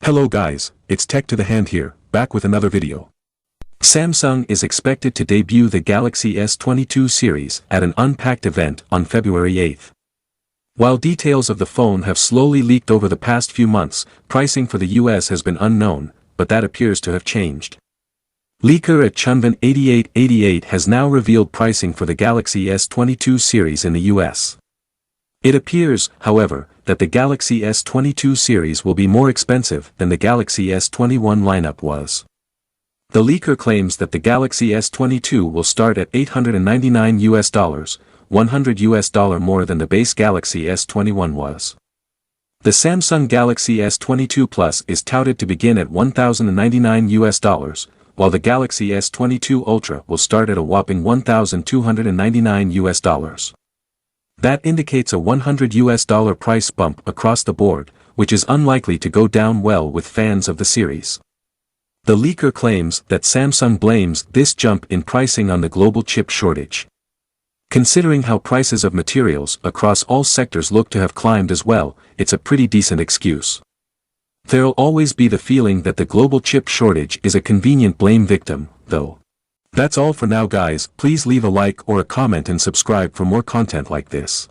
Hello guys, it's Tech to the Hand here, back with another video. Samsung is expected to debut the Galaxy S22 series at an Unpacked event on February 8th. While details of the phone have slowly leaked over the past few months, pricing for the US has been unknown, but that appears to have changed. Leaker at Chunvan8888 has now revealed pricing for the Galaxy S22 series in the US. It appears, however, that the Galaxy S22 series will be more expensive than the Galaxy S21 lineup was. The leaker claims that the Galaxy S22 will start at $899, $100 more than the base Galaxy S21 was. The Samsung Galaxy S22 Plus is touted to begin at $1,099, while the Galaxy S22 Ultra will start at a whopping $1,299. That indicates a $100 price bump across the board, which is unlikely to go down well with fans of the series. The leaker claims that Samsung blames this jump in pricing on the global chip shortage. Considering how prices of materials across all sectors look to have climbed as well, it's a pretty decent excuse. There'll always be the feeling that the global chip shortage is a convenient blame victim, though. That's all for now guys, please leave a like or a comment and subscribe for more content like this.